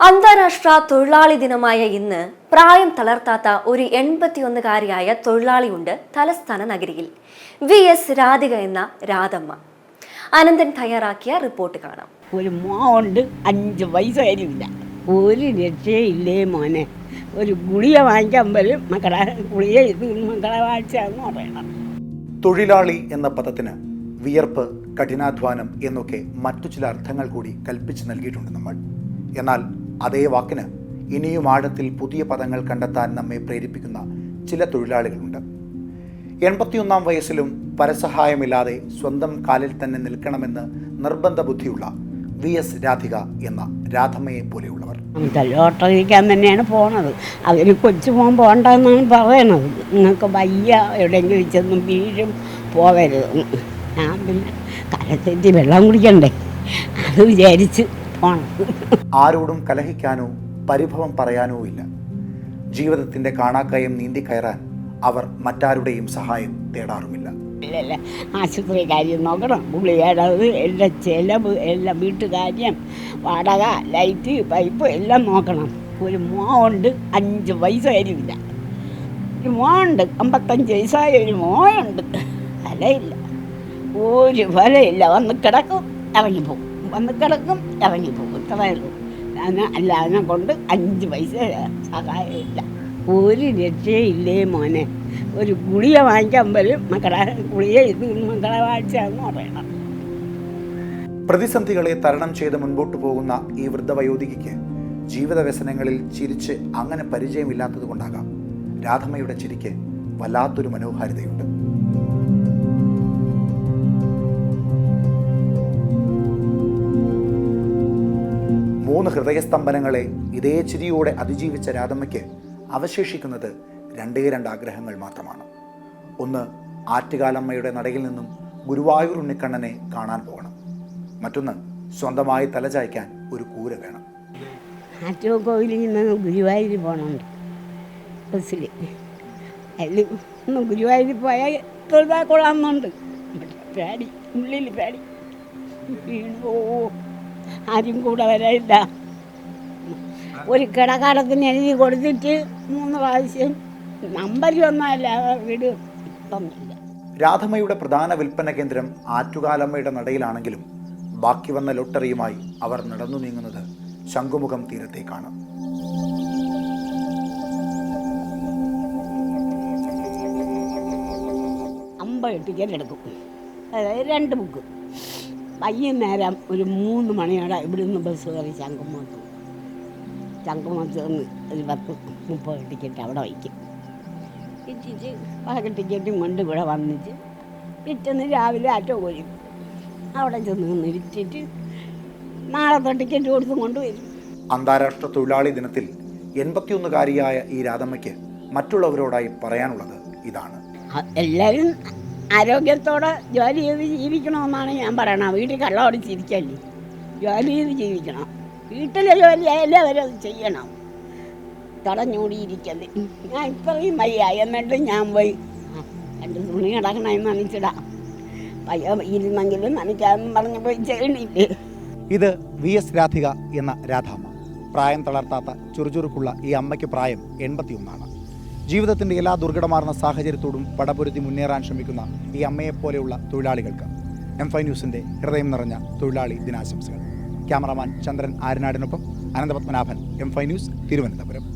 അന്താരാഷ്ട്ര തൊഴിലാളി ദിനമായ ഇന്ന് പ്രായം തളർത്താത്ത ഒരു 81-കാരിയായ തൊഴിലാളിയുണ്ട് തലസ്ഥാന നഗരിയിൽ. VS രാധിക എന്ന രാധമ്മ. അനന്തൻ തയ്യാറാക്കിയ റിപ്പോർട്ട് കാണാം. ഒരു മോണ്ട് 5 വയസ്സായിരുന്നില്ല. ഒരു രക്ഷയില്ലേ മോനെ. ഒരു ഗുളിക വാങ്ങിക്കാൻ പോലും മക്കളെ ഗുളിക ഇത് മക്കളെ വാങ്ങിച്ചാന്ന് പറയണം. തൊഴിലാളി എന്ന പദത്തിന് വിയർപ്പ്, കഠിനാധ്വാനം എന്നൊക്കെ മറ്റു ചില അർത്ഥങ്ങൾ കൂടി കൽപ്പിച്ച് നൽകിയിട്ടുണ്ട് നമ്മൾ. എന്നാൽ അതേ വാക്കിന് ഇനിയും ആഴത്തിൽ പുതിയ പദങ്ങൾ കണ്ടെത്താൻ നമ്മെ പ്രേരിപ്പിക്കുന്ന ചില തൊഴിലാളികളുണ്ട്. 81-ാം വയസ്സിലും പരസഹായമില്ലാതെ സ്വന്തം കാലിൽ തന്നെ നിൽക്കണമെന്ന് നിർബന്ധ ബുദ്ധിയുള്ള VS രാധിക എന്ന രാധമ്മയെ പോലെയുള്ളവർ. ലോട്ടറിക്കാൻ തന്നെയാണ് പോണത്. അതിന് കൊച്ചു പോകാൻ പോകണ്ടെന്നാണ് പറയണത്. നിങ്ങൾക്ക് വയ്യ, എവിടെയെങ്കിലും ചെന്നും വീഴും, പോകരുത്. ഞാൻ പിന്നെ കലത്തെറ്റി വെള്ളം കുടിക്കണ്ടേ, അത് വിചാരിച്ച് പോണം. ആരോടും കലഹിക്കാനോ പരിഭവം പറയാനോ ഇല്ല. ജീവിതത്തിൻ്റെ കാണാക്കയം നീന്തിക്കയറാൻ അവർ മറ്റാരുടെയും സഹായം തേടാറുമില്ല. ഇല്ലല്ല, ആശുപത്രി കാര്യം നോക്കണം, ഗുളികേടത്, എല്ലാ ചെലവ്, എല്ലാം വീട്ടുകാര്യം, വാടക, ലൈറ്റ്, പൈപ്പ് എല്ലാം നോക്കണം. ഒരു മോണ്ട് 5 വയസ്സായിരുന്നില്ല. ഒരു മോണ്ട് 55 വയസ്സായ ഒരു മോനുണ്ട്. ഫലയില്ല, ഒരു ഫലയില്ല. വന്ന് കിടക്കും, ഇറങ്ങിപ്പോകും, വന്ന് കിടക്കും, ഇറങ്ങിപ്പോകും. ഇത്രയുള്ളൂ. അല്ല, അതിനെ കൊണ്ട് 5 പൈസ സഹായമില്ല. ഒരു രക്ഷയില്ലേ മോനെ. ഒരു ഗുളിക വാങ്ങിക്കാൻ പോലും മക്കളെ ഗുളിക ഇത് മക്കളെ വാങ്ങിച്ചാന്ന് പറയണം. പ്രതിസന്ധികളെ തരണം ചെയ്ത് മുൻപോട്ട് പോകുന്ന ഈ വൃദ്ധവയോധികയ്ക്ക് ജീവിത വ്യസനങ്ങളിൽ ചിരിച്ച് അങ്ങനെ പരിചയമില്ലാത്തത് കൊണ്ടാകാം രാധമ്മയുടെ ചിരിക്ക് വല്ലാത്തൊരു മനോഹാരിതയുണ്ട്. മൂന്ന് ഹൃദയസ്തംഭനങ്ങളെ ഇതേ ചിരിയോടെ അതിജീവിച്ച രാധമ്മയ്ക്ക് അവശേഷിക്കുന്നത് 2 ആഗ്രഹങ്ങൾ മാത്രമാണ്. ഒന്ന്, ആറ്റുകാലമ്മയുടെ നടയിൽ നിന്നും ഗുരുവായൂർ ഉണ്ണിക്കണ്ണനെ കാണാൻ പോകണം. മറ്റൊന്ന്, സ്വന്തമായി തലചായ്ക്കാൻ ഒരു കൂര വേണം. ആറ്റുകോവിലിൽ നിന്ന് ഗുരുവായൂർ പോകണുണ്ട് ബസ്സിൽ. അതിൽ ഒന്ന് ഗുരുവായൂർ പോയാൽ തൊഴുതാൽ കൊള്ളാമെന്നുണ്ട്. പേടി, ഉള്ളിൽ പേടി. വീണോ ആരും കൂടെ വരാനില്ല. ഒരു കിടക്കാടത്തിന് എഴുതി കൊടുത്തിട്ട് 3 പ്രാവശ്യം നമ്പരൊന്നുമല്ല, വീട് ഇതൊന്നുമില്ല. രാധമ്മയുടെ പ്രധാന വിൽപ്പന കേന്ദ്രം ആറ്റുകാലമ്മയുടെ നടയിലാണെങ്കിലും ബാക്കി വന്ന ലോട്ടറിയുമായി അവർ നടന്നു നീങ്ങുന്നത് ശംഖുമുഖം തീരത്തേക്കാണ്. ടിക്കറ്റ് എടുക്കും, അതായത് 2 ബുക്ക്. വൈകുന്നേരം ഒരു 3 മണിയോടെ ഇവിടുന്ന് ബസ് കയറി ചങ്കുമത്ത് നിന്ന് ഒരു 10-30 ടിക്കറ്റ് അവിടെ വയ്ക്കും. ഇട്ടിട്ട് ബാക്കി ടിക്കറ്റും കൊണ്ട് ഇവിടെ വന്നിട്ട് പിറ്റേന്ന് രാവിലെ ആറ്റോ പോയി അവിടെ ചെന്ന് ഇട്ടിട്ട് നാളത്തെ ടിക്കറ്റ് കൊടുത്തും കൊണ്ടുവരും. അന്താരാഷ്ട്ര തൊഴിലാളി ദിനത്തിൽ 81-കാരിയായ ഈ രാധമ്മയ്ക്ക് മറ്റുള്ളവരോടായി പറയാനുള്ളത് ഇതാണ്. എല്ലാവരും ആരോഗ്യത്തോടെ ജോലി ചെയ്ത് ജീവിക്കണമെന്നാണ് ഞാൻ പറയണത്. വീട്ടിൽ കള്ളമടിച്ചിരിക്കല്ലേ, ജോലി ചെയ്ത് ജീവിക്കണം. വീട്ടിലെ ജോലി എല്ലാവരും അത് ചെയ്യണം, തടഞ്ഞൂടിയിരിക്കല്ലേ. ഞാൻ ഇത്രയും വയ്യ, എന്നിട്ട് ഞാൻ പോയി 2 തുണി കിടക്കണമെന്ന് നനച്ചിടാം, പയ്യ ഇരുന്നെങ്കിലും നനയ്ക്കാമെന്ന് പറഞ്ഞ് പോയി ചെയ്യണില്ലേ. ഇത് VS രാധിക എന്ന രാധാമ്മ. പ്രായം തളർത്താത്ത ചുറുചുറുക്കുള്ള ഈ അമ്മയ്ക്ക് പ്രായം 81 ജീവിതത്തിൻ്റെ എല്ലാ ദുർഘടമാർന്ന സാഹചര്യത്തോടും പടപൊരുതി മുന്നേറാൻ ശ്രമിക്കുന്ന ഈ അമ്മയെപ്പോലെയുള്ള തൊഴിലാളികൾക്ക് M5 ന്യൂസിൻ്റെ ഹൃദയം നിറഞ്ഞ തൊഴിലാളി ദിനാശംസകൾ. ക്യാമറാമാൻ ചന്ദ്രൻ ആരനാടിനൊപ്പം അനന്തപത്മനാഭൻ, M5 ന്യൂസ്, തിരുവനന്തപുരം.